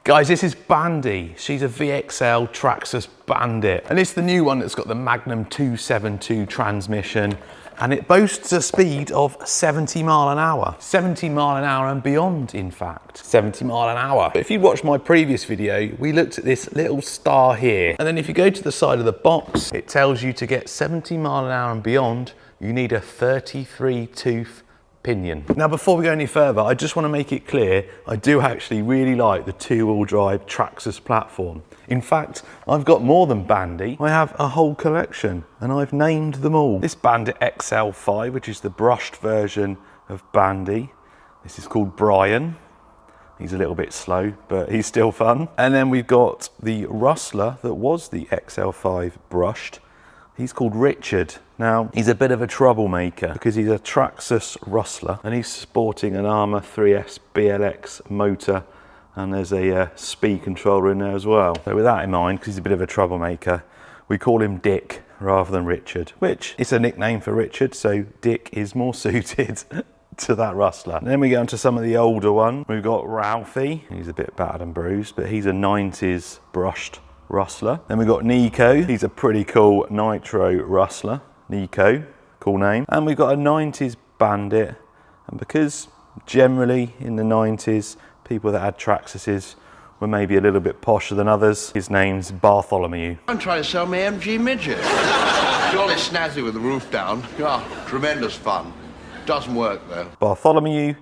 Guys, this is Bandy. She's a VXL Traxxas Bandit. And it's the new one that's got the Magnum 272 transmission. And it boasts a speed of 70 mile an hour. 70 mile an hour and beyond, in fact. 70 mile an hour. But if you watched my previous video, we looked at this little star here. And then if you go to the side of the box, it tells you to get 70 mile an hour and beyond, you need a 33 tooth pinion. Now, before we go any further, I just want to make it clear, I do actually really like the two-wheel drive Traxxas platform. In fact, I've got more than Bandy. I have a whole collection and I've named them all. This Bandit XL5, which is the brushed version of Bandy. This is called Brian. He's a little bit slow, but he's still fun. And then we've got the Rustler that was the XL5 brushed. He's called Richard. Now, he's a bit of a troublemaker because he's a Traxxas Rustler and he's sporting an Armour 3S BLX motor, and there's a speed controller in there as well. So with that in mind, because he's a bit of a troublemaker, we call him Dick rather than Richard, which is a nickname for Richard, so Dick is more suited to that Rustler. And then we get on to some of the older ones. We've got Ralphie. He's a bit battered and bruised, but he's a 90s brushed Rustler. Then we've got Nico. He's a pretty cool Nitro Rustler. Nico, cool name. And we've got a 90s Bandit. And because generally in the 90s, people that had Traxxases were maybe a little bit posher than others, his name's Bartholomew. I'm trying to sell me MG midget. Jolly snazzy with the roof down. Oh, tremendous fun. Doesn't work though. Bartholomew,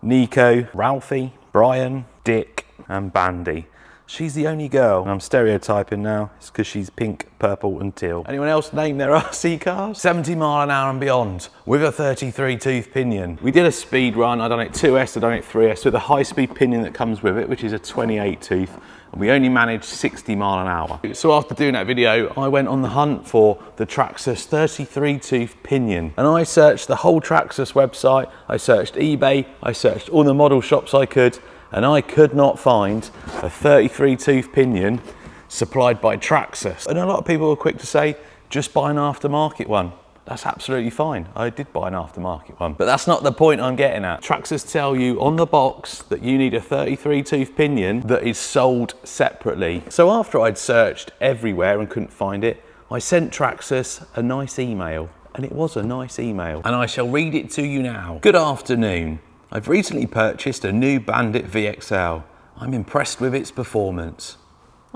Nico, Ralphie, Brian, Dick, and Bandy. She's the only girl, and I'm stereotyping now, it's because she's pink, purple and teal. Anyone else name their RC cars? 70 mile an hour and beyond, with a 33 tooth pinion. We did a speed run, I done it 2S, I done it 3S, with a high speed pinion that comes with it, which is a 28 tooth, and we only managed 60 mile an hour. So after doing that video, I went on the hunt for the Traxxas 33 tooth pinion, and I searched the whole Traxxas website, I searched eBay, I searched all the model shops I could, and I could not find a 33 tooth pinion supplied by Traxxas. And a lot of people were quick to say, just buy an aftermarket one. That's absolutely fine. I did buy an aftermarket one, but that's not the point I'm getting at. Traxxas tell you on the box that you need a 33 tooth pinion that is sold separately. So after I'd searched everywhere and couldn't find it, I sent Traxxas a nice email, and it was a nice email. And I shall read it to you now. Good afternoon. I've recently purchased a new Bandit VXL. I'm impressed with its performance.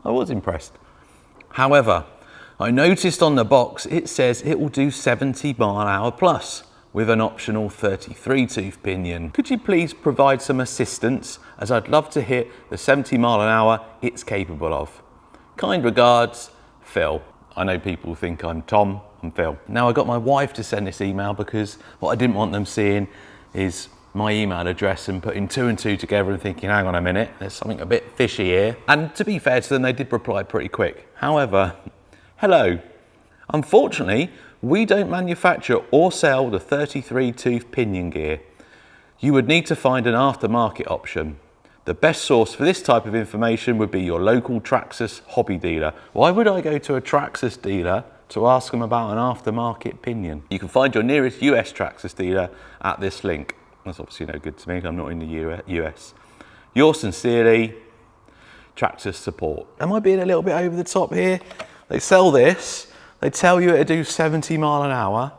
I was impressed. However, I noticed on the box it says it will do 70 mile an hour plus with an optional 33 tooth pinion. Could you please provide some assistance, as I'd love to hit the 70 mile an hour it's capable of. Kind regards, Phil. I know people think I'm Tom, I'm Phil. Now I got my wife to send this email because what I didn't want them seeing is my email address and putting two and two together and thinking, hang on a minute, there's something a bit fishy here. And to be fair to them, they did reply pretty quick. However, hello. Unfortunately, we don't manufacture or sell the 33 tooth pinion gear. You would need to find an aftermarket option. The best source for this type of information would be your local Traxxas hobby dealer. Why would I go to a Traxxas dealer to ask them about an aftermarket pinion? You can find your nearest US Traxxas dealer at this link. That's obviously no good to me, I'm not in the US. Yours sincerely, Traxxas support. Am I being a little bit over the top here? They sell this, they tell you it'll do 70 mile an hour,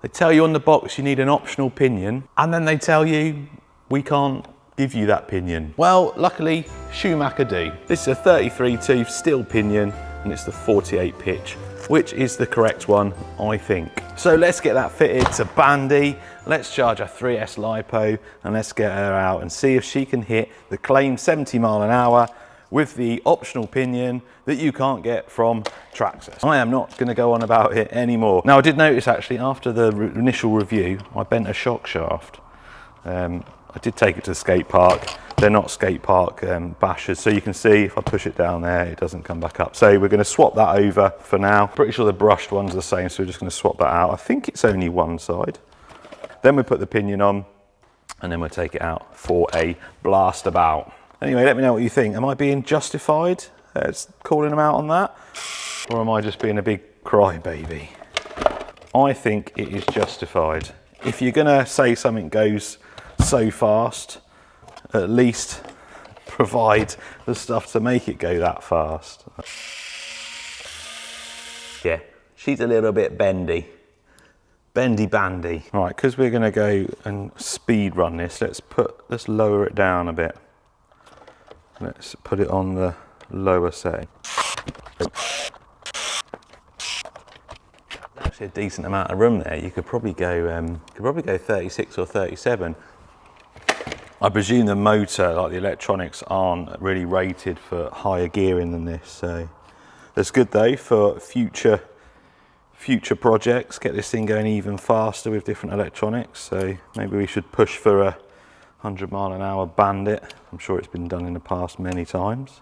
they tell you on the box you need an optional pinion, and then they tell you we can't give you that pinion. Well, luckily, Schumacher do. This is a 33 tooth steel pinion, and it's the 48 pitch, which is the correct one, I think. So let's get that fitted to Bandy, let's charge a 3S LiPo, and let's get her out and see if she can hit the claimed 70 mile an hour with the optional pinion that you can't get from Traxxas. I am not gonna go on about it anymore. Now I did notice actually after the initial review, I bent a shock shaft. I did take it to the skate park. They're not skate park bashers, so you can see if I push it down there, it doesn't come back up. So we're gonna swap that over for now. Pretty sure the brushed one's the same, so we're just gonna swap that out. I think it's only one side. Then we put the pinion on, and then we'll take it out for a blast about. Anyway, let me know what you think. Am I being justified calling them out on that? Or am I just being a big crybaby? I think it is justified. If you're gonna say something goes so fast, at least provide the stuff to make it go that fast. Yeah, she's a little bit bendy. Bendy Bandy. All right, because we're gonna go and speed run this, let's lower it down a bit. Let's put it on the lower setting. Actually a decent amount of room there. You could probably go 36 or 37. I presume the motor, like the electronics, aren't really rated for higher gearing than this, so that's good though for future projects. Get this thing going even faster with different electronics, so maybe we should push for a 100-mile-an-hour Bandit. I'm sure it's been done in the past many times.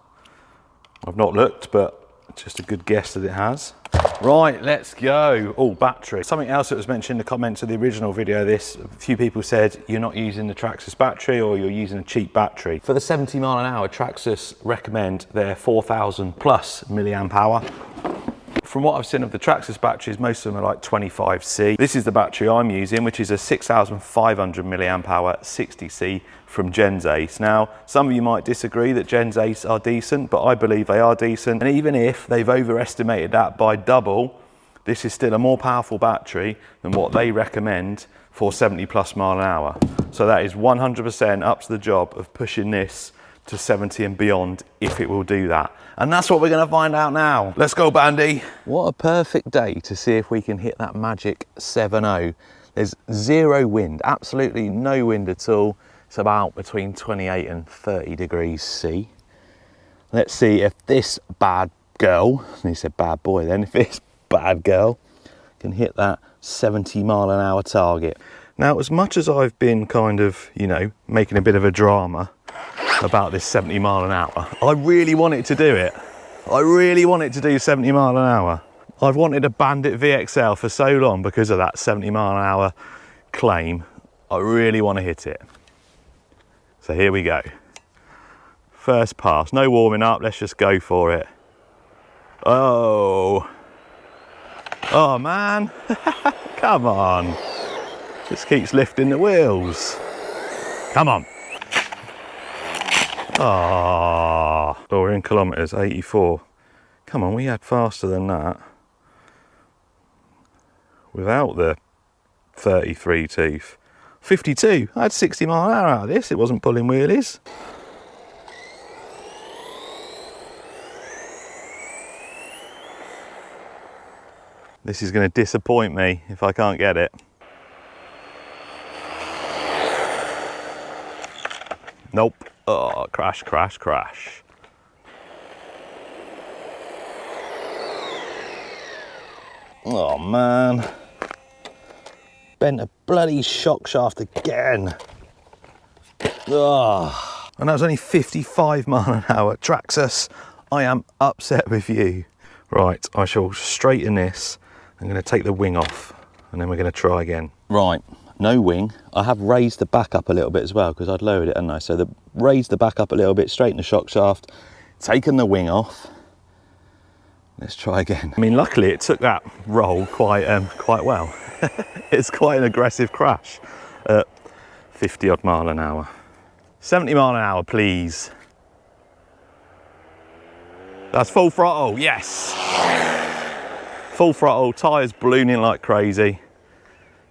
I've not looked, but just a good guess that it has. Right, let's go. Oh, battery. Something else that was mentioned in the comments of the original video of this, a few people said you're not using the Traxxas battery or you're using a cheap battery. For the 70 mile an hour, Traxxas recommend their 4,000 plus milliamp hour. From what I've seen of the Traxxas batteries, most of them are like 25C. This is the battery I'm using, which is a 6,500 milliamp hour 60C from Gens Ace. Now, some of you might disagree that Gens Ace are decent, but I believe they are decent. And even if they've overestimated that by double, this is still a more powerful battery than what they recommend for 70 plus mile an hour. So that is 100% up to the job of pushing this to 70 and beyond if it will do that. And that's what we're gonna find out now. Let's go, Bandy. What a perfect day to see if we can hit that magic 7.0. There's zero wind, absolutely no wind at all. It's about between 28 and 30 degrees C. Let's see if this bad girl, he said bad boy then, if this bad girl can hit that 70 mile an hour target. Now, as much as I've been kind of, you know, making a bit of a drama about this 70 mile an hour, I really want it to do it. I really want it to do 70 mile an hour. I've wanted a Bandit VXL for so long because of that 70 mile an hour claim. I really want to hit it. So here we go. First pass, no warming up, let's just go for it. Oh man, come on. Just keeps lifting the wheels. Come on. Oh, we're in kilometres, 84. Come on, we had faster than that. Without the 33 tooth. 52, I had 60 mile an hour out of this, it wasn't pulling wheelies. This is going to disappoint me if I can't get it. Nope. Oh, crash, crash, crash. Oh man. Bent a bloody shock shaft again. Oh. And that was only 55 mile an hour. Traxxas, I am upset with you. Right, I shall straighten this. I'm going to take the wing off and then we're going to try again. Right, no wing. I have raised the back up a little bit as well because I'd lowered it, hadn't I? So raised the back up a little bit, straightened the shock shaft, taken the wing off. Let's try again. I mean, luckily it took that roll quite well. It's quite an aggressive crash at 50 odd mile an hour. 70 mile an hour, please. That's full throttle, yes. Full throttle, tyres ballooning like crazy.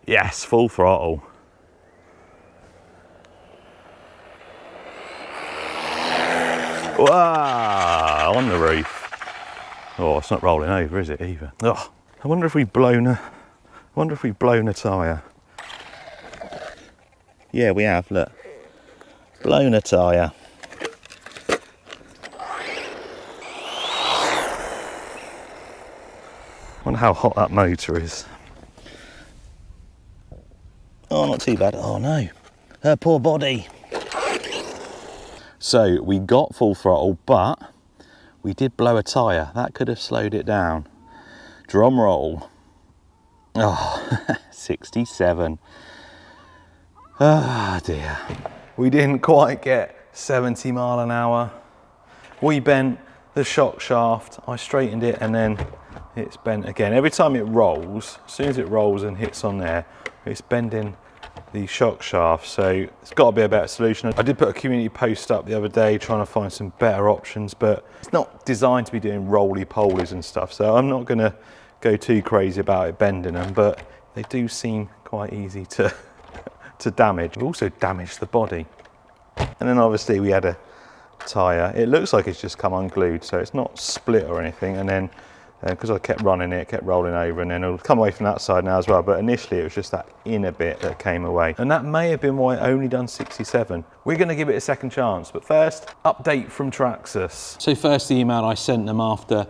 Yes, full throttle. Wow, on the roof. Oh, it's not rolling over, is it, either? Oh, I wonder if we've blown a tyre. Yeah, we have, look. Blown a tyre. Wonder how hot that motor is. Oh, not too bad. Oh no, her poor body. So we got full throttle, but we did blow a tyre. That could have slowed it down. Drum roll. Oh, 67. Ah, dear. We didn't quite get 70 mile an hour. We bent the shock shaft. I straightened it and then it's bent again. Every time it rolls, as soon as it rolls and hits on there, it's bending the shock shaft, so it's got to be a better solution. I did put a community post up the other day trying to find some better options, but it's not designed to be doing roly-polies and stuff, so I'm not going to go too crazy about it bending them, but they do seem quite easy to to damage. We've also damaged the body. And then obviously we had a tyre. It looks like it's just come unglued, so it's not split or anything, and then because I kept running it, kept rolling over, and then it'll come away from that side now as well, but initially it was just that inner bit that came away, and that may have been why it only done 67. We're going to give it a second chance, but first, update from Traxxas. So first, the email I sent them after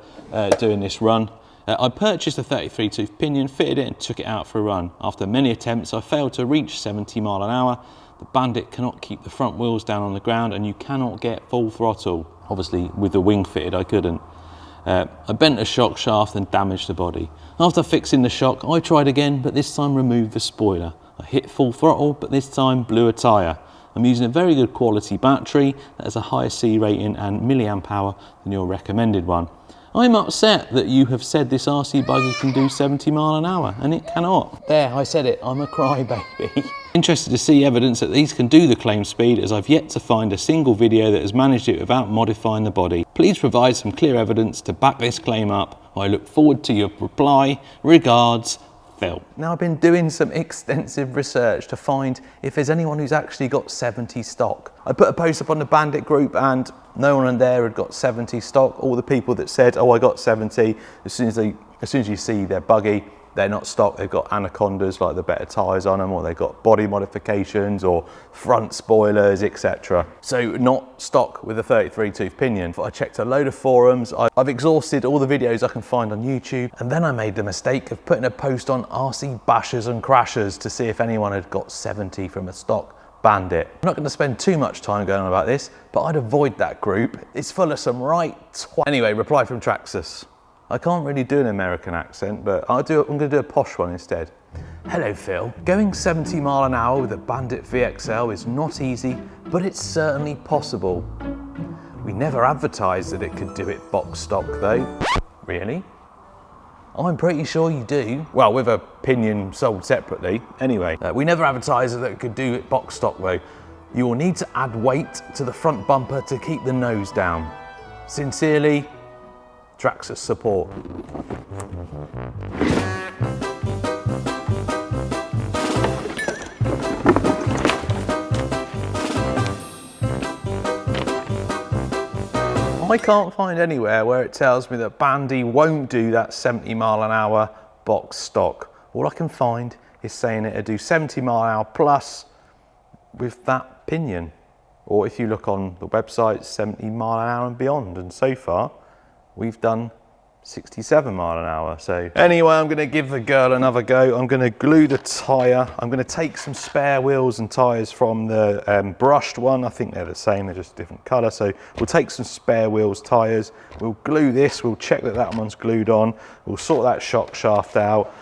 doing this run. I purchased a 33 tooth pinion, fitted it and took it out for a run. After many attempts, I failed to reach 70 mile an hour. The Bandit cannot keep the front wheels down on the ground, and you cannot get full throttle. Obviously, with the wing fitted, I couldn't. I bent a shock shaft and damaged the body. After fixing the shock, I tried again, but this time removed the spoiler. I hit full throttle, but this time blew a tyre. I'm using a very good quality battery that has a higher C rating and milliamp hour than your recommended one. I'm upset that you have said this RC buggy can do 70 mile an hour, and it cannot. There, I said it, I'm a crybaby. Interested to see evidence that these can do the claimed speed, as I've yet to find a single video that has managed it without modifying the body. Please provide some clear evidence to back this claim up. I look forward to your reply. Regards, Phil. Now, I've been doing some extensive research to find if there's anyone who's actually got 70 stock. I put a post up on the Bandit group and no one in there had got 70 stock. All the people that said, oh, I got 70, as soon as you see their buggy, they're not stock, they've got anacondas, like the better tyres on them, or they've got body modifications or front spoilers, etc. So not stock with a 33 tooth pinion. I checked a load of forums, I've exhausted all the videos I can find on YouTube, and then I made the mistake of putting a post on RC bashers and crashers to see if anyone had got 70 from a stock Bandit. I'm not going to spend too much time going on about this, but I'd avoid that group. It's full of some right Anyway, reply from Traxxas. I can't really do an American accent, but I'm going to do a posh one instead. Hello, Phil. Going 70 mile an hour with a Bandit VXL is not easy, but it's certainly possible. We never advertised that it could do it box stock, though. Really? I'm pretty sure you do. Well, with a pinion sold separately. Anyway, we never advertised that it could do it box stock, though. You will need to add weight to the front bumper to keep the nose down. Sincerely, Traxxas support. I can't find anywhere where it tells me that Bandy won't do that 70 mile an hour box stock. All I can find is saying it'll do 70 mile an hour plus with that pinion. Or if you look on the website, 70 mile an hour and beyond. And so far, we've done 67 mile an hour. So anyway, I'm going to give the girl another go. I'm going to glue the tyre. I'm going to take some spare wheels and tyres from the brushed one. I think they're the same, they're just a different colour. So we'll take some spare wheels tyres. We'll glue this. We'll check that that one's glued on. We'll sort that shock shaft out.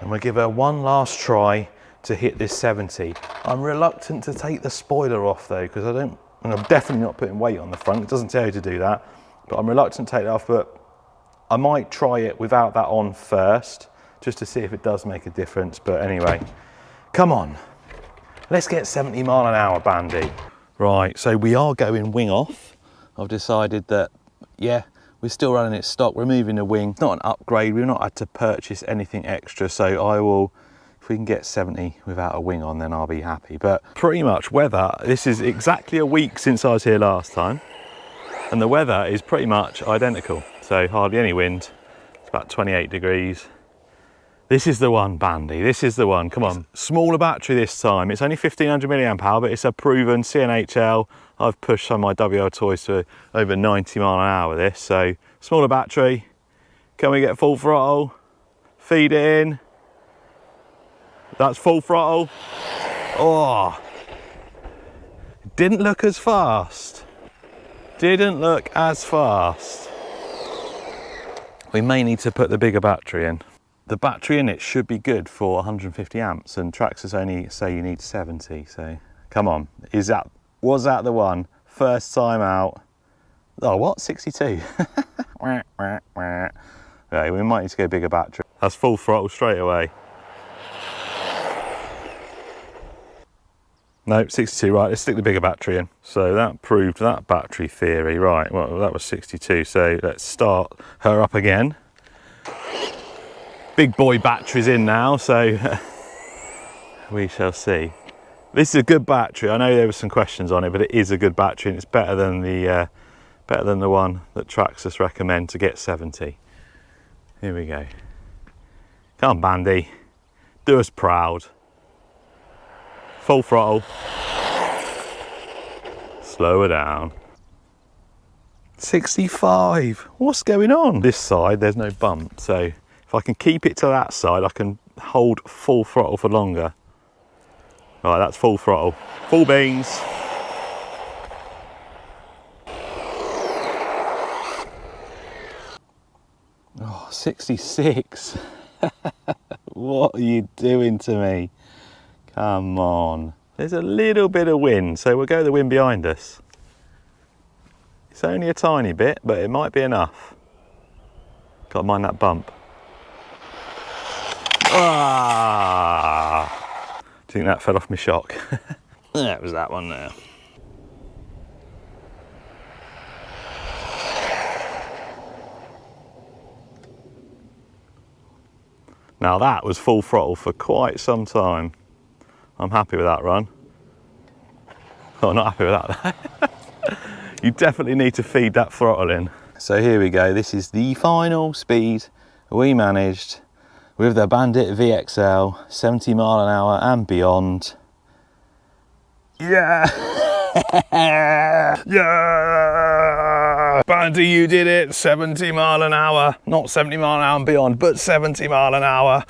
And we'll give her one last try to hit this 70. I'm reluctant to take the spoiler off though, because and I'm definitely not putting weight on the front. It doesn't tell you to do that. But I'm reluctant to take it off, but I might try it without that on first, just to see if it does make a difference. But anyway, come on, let's get 70 mile an hour, Bandy. Right, so we are going wing off. I've decided that, yeah, we're still running it stock, removing the wing. It's not an upgrade, we've not had to purchase anything extra, so I will, if we can get 70 without a wing on, then I'll be happy. But pretty much weather, this is exactly a week since I was here last time, and the weather is pretty much identical. So hardly any wind, it's about 28 degrees. This is the one, Bandy, this is the one, come on. Smaller battery this time, it's only 1500 milliamp hour, but it's a proven CNHL. I've pushed some of my WL toys to over 90 mile an hour with this, so smaller battery. Can we get full throttle? Feed it in. That's full throttle. Oh, didn't look as fast. Didn't look as fast. We may need to put the bigger battery in. The battery in it should be good for 150 amps, and Traxxas only say you need 70, so come on. Was that the one? First time out. Oh, what? 62? Right, we might need to go bigger battery. That's full throttle straight away. No, 62, right, let's stick the bigger battery in. So that proved that battery theory, right, well, that was 62, so let's start her up again. Big boy battery's in now, so we shall see. This is a good battery. I know there were some questions on it, but it is a good battery, and it's better than the one that Traxxas recommend to get 70. Here we go. Come on, Bandy, do us proud. Full throttle. Slow her down. 65. What's going on? This side, there's no bump, so if I can keep it to that side, I can hold full throttle for longer. Right, that's full throttle. Full beans. Oh, 66. What are you doing to me? Come on. There's a little bit of wind, so we'll go the wind behind us. It's only a tiny bit, but it might be enough. Got to mind that bump. Ah! Do you think that fell off my shock? That was that one there. Now that was full throttle for quite some time. I'm happy with that run. Oh, not happy with that. You definitely need to feed that throttle in. So here we go. This is the final speed we managed with the Bandit VXL, 70 mile an hour and beyond. Yeah! Yeah! Bandy, you did it. 70 mile an hour. Not 70 mile an hour and beyond, but 70 mile an hour.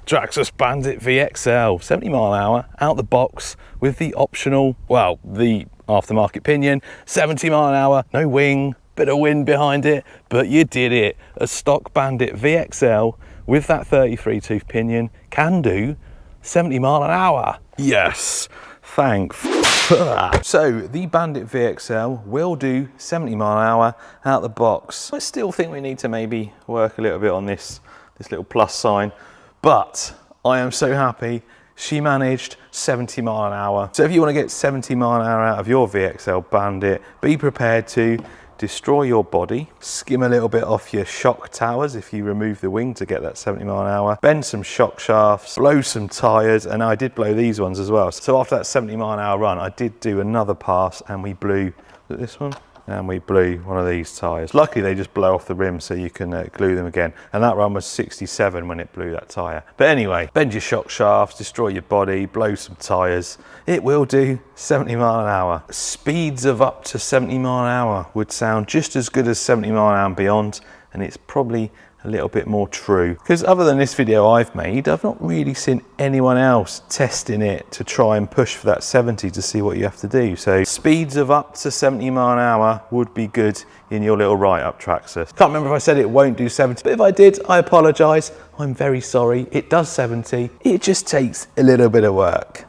Traxxas Bandit VXL, 70 mile an hour, out the box with the optional, well, the aftermarket pinion, 70 mile an hour, no wing, bit of wind behind it, but you did it. A stock Bandit VXL with that 33 tooth pinion can do 70 mile an hour. Yes, thanks for that. So the Bandit VXL will do 70 mile an hour out the box. I still think we need to maybe work a little bit on this little plus sign. But I am so happy she managed 70 mile an hour. So if you want to get 70 mile an hour out of your VXL Bandit, be prepared to destroy your body, skim a little bit off your shock towers if you remove the wing to get that 70 mile an hour, bend some shock shafts, blow some tyres, and I did blow these ones as well. So after that 70 mile an hour run, I did do another pass and we blew, was it this one? And we blew one of these tyres. Luckily they just blow off the rim so you can glue them again. And that run was 67 when it blew that tyre. But anyway, bend your shock shafts, destroy your body, blow some tyres. It will do 70 mile an hour. Speeds of up to 70 mile an hour would sound just as good as 70 mile an hour and beyond. And it's probably a little bit more true. Because other than this video I've made, I've not really seen anyone else testing it to try and push for that 70 to see what you have to do. So speeds of up to 70 mile an hour would be good in your little write-up, Traxxas. Can't remember if I said it won't do 70, but if I did, I apologise. I'm very sorry. It does 70. It just takes a little bit of work.